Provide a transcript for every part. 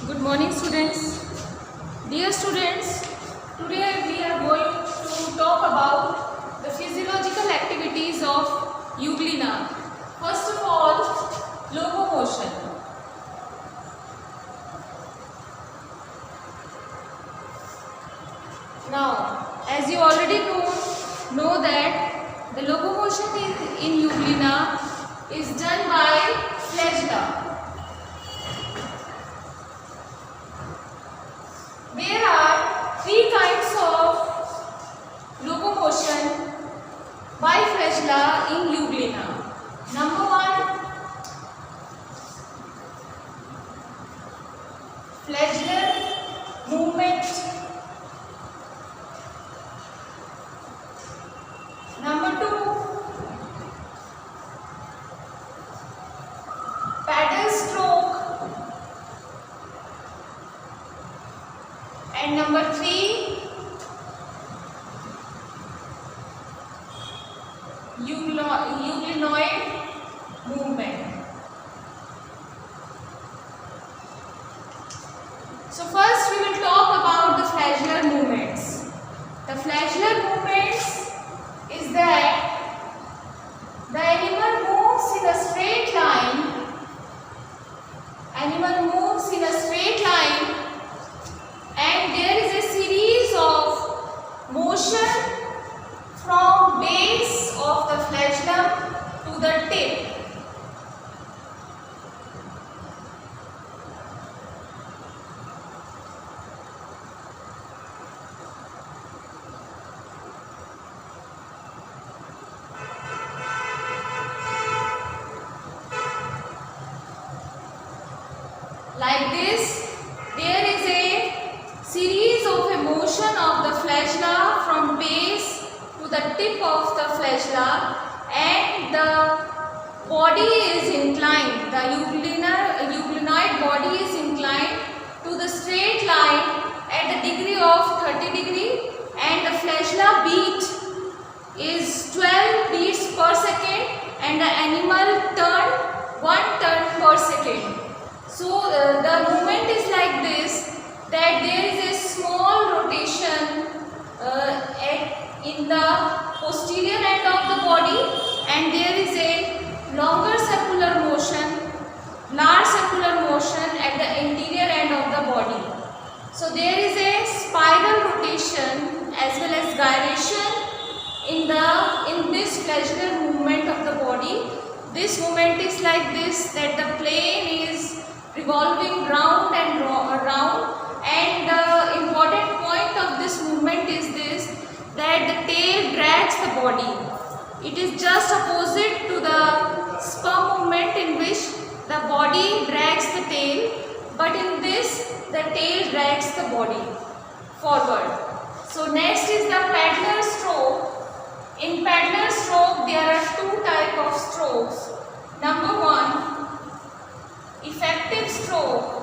Good morning, students. Dear students, today we are going to talk about the physiological activities of euglena. First of all, locomotion. Now, as you already know that the locomotion in euglena is done by flagella. There are three kinds of locomotion by flagella in euglena. Number one, flagellar movement. Number two, paddle stroke. And number three, euglenoid movement. So first we will talk about the flagellar movements. The flagellar movements is that the animal moves in a straight line. And there is a series of motion from base of the flagellum to the tip. Like this, there is a series of motion of the flagella from base to the tip of the flagella, and the body is inclined. The euglenoid body is inclined to the straight line at the degree of 30 degree, and the flagella beat is 12 beats per second, and the animal turn 1 turn per second. So the movement is like this, that there is a small rotation in the posterior end of the body, and there is a longer circular motion, large circular motion at the anterior end of the body. So there is a spiral rotation as well as gyration in this flagellar movement of the body. This movement is like this, that the plane is revolving round and round, and the important point of this movement is this, that the tail drags the body. It is just opposite to the spur movement, in which the body drags the tail, but in this the tail drags the body forward. So next is the paddler stroke. In paddler stroke there are two types of strokes. Number one, effective stroke.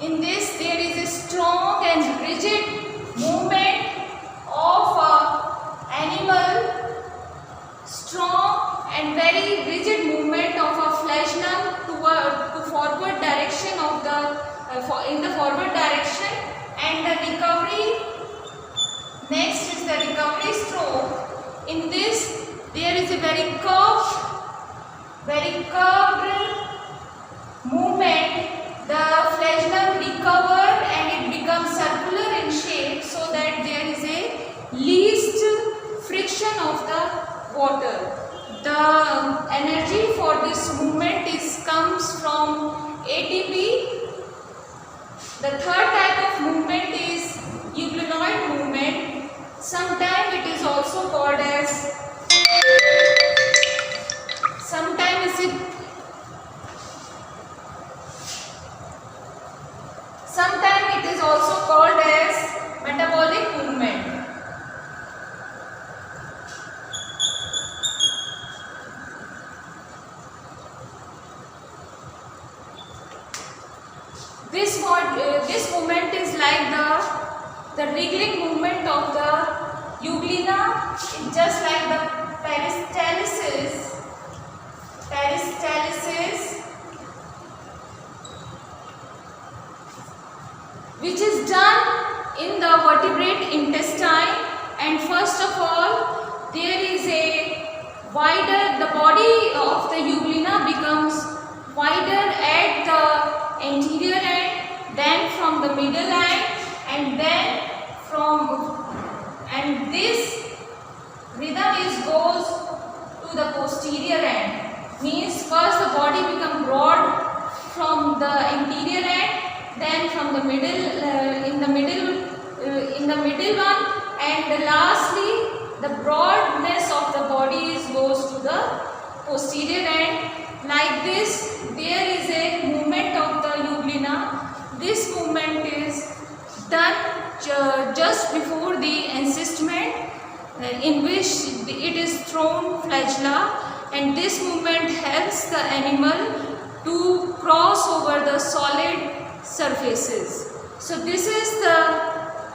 In this there is a strong and rigid movement of an animal, strong and very rigid movement of a flagellum to forward direction of in the forward direction, and the recovery. Next is the recovery stroke. In this there is a very curved movement. The flagellum recover and it becomes circular in shape, so that there is a least friction of the water. The energy for this movement comes from ATP. The third type of movement is euglenoid movement. Sometimes it is also called as Sometimes it is also called as metabolic movement. This movement is like the wriggling movement of the euglena. It's just like the peristalsis intestine, and first of all there is a wider, the body of the euglena becomes wider at the anterior end, then from the middle end, and then and this rhythm goes to the posterior end. Means first the body become broad from the anterior end, then from the middle, in the middle one, and lastly the broadness of the body goes to the posterior end. Like this, there is a movement of the euglena. This movement is done just before the encystment, in which it is thrown flagella, and this movement helps the animal to cross over the solid surfaces. So this is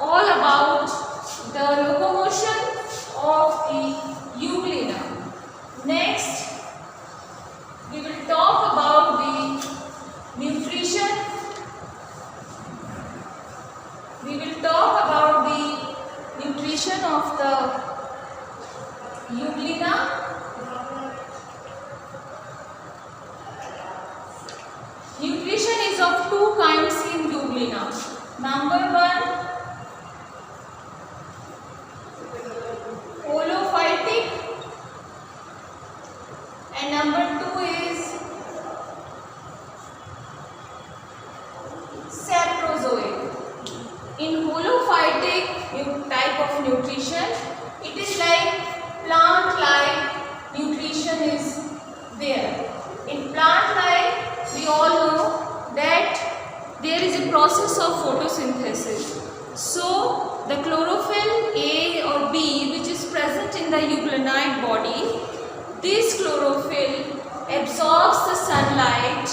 all about the locomotion of the euglena. Next, we will talk about the nutrition. We will talk about the nutrition of the euglena. Nutrition is of two kinds in euglena. Number one, holophytic, and number two is saprozoic. In holophytic type of nutrition, it is like plant-like nutrition is there. In plant-like, we all know that there is a process of photosynthesis. So the chlorophyll A or B, which is present in the euglenite body, this chlorophyll absorbs the sunlight.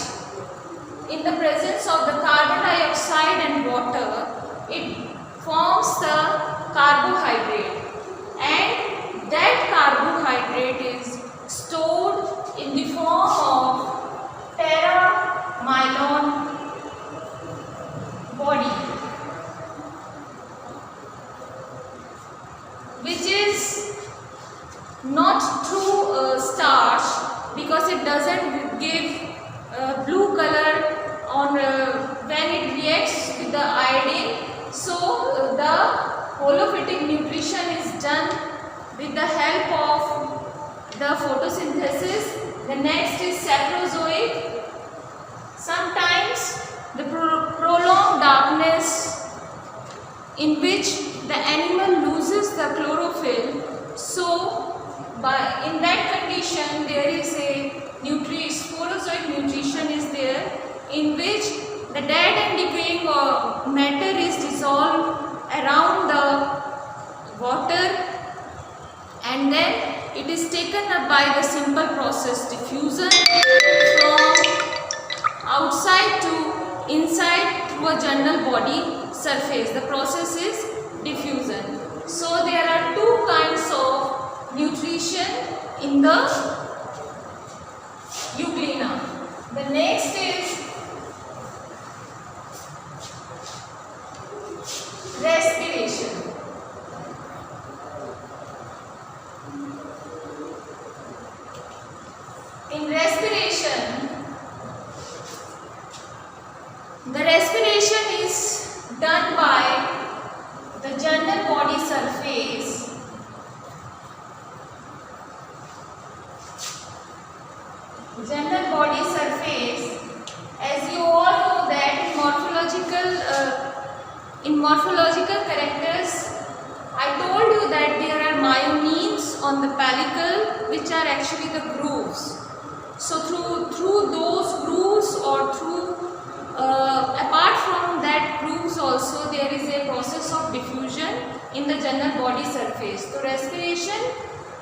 In the presence of the carbon dioxide and water, it forms the carbohydrate, and that carbohydrate is stored in the form of para-myelin body, which is not true starch, because it doesn't give blue color on when it reacts with the iodine. So the holophytic nutrition is done with the help of the photosynthesis. The next is saprozoic. Sometimes the prolonged darkness, in which the animal loses the chlorophyll. So in that condition there is a sporozoic nutrition is there, in which the dead and decaying matter is dissolved around the water, and then it is taken up by the simple process diffusion from outside to inside through a general body surface. The process is diffusion. So there are two kinds of nutrition in the euglena. The next is respiration. In respiration, the respiration is done by the general body surface. General body surface, as you all know that in morphological characters, I told you that there are myomenes on the pellicle, which are actually the grooves. So through those grooves, or apart from that grooves also, there is a process of diffusion in the general body surface. So respiration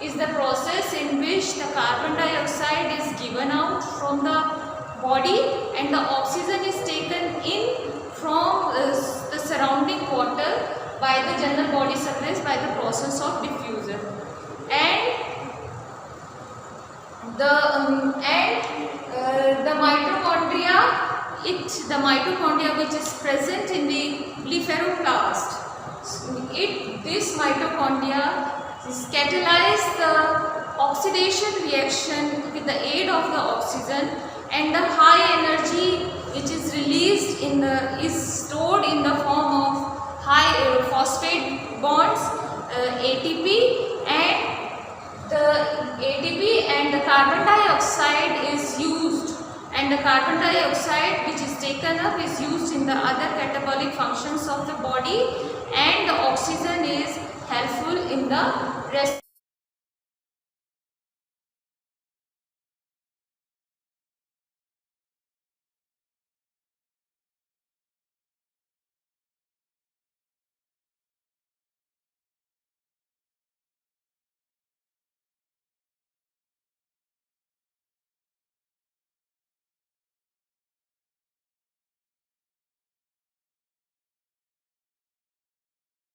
is the process in which the carbon dioxide is given out from the body and the oxygen is taken in from the surrounding water by the general body surface by the process of diffusion. And the mitochondria which is present in the blepharoplast, This mitochondria catalyze the oxidation reaction with the aid of the oxygen, and the high energy which is released is stored in the form of high phosphate bonds, ATP, and the carbon dioxide is used, and the carbon dioxide which is taken up is used in the other catabolic functions of the body, and the oxygen is helpful in the rest.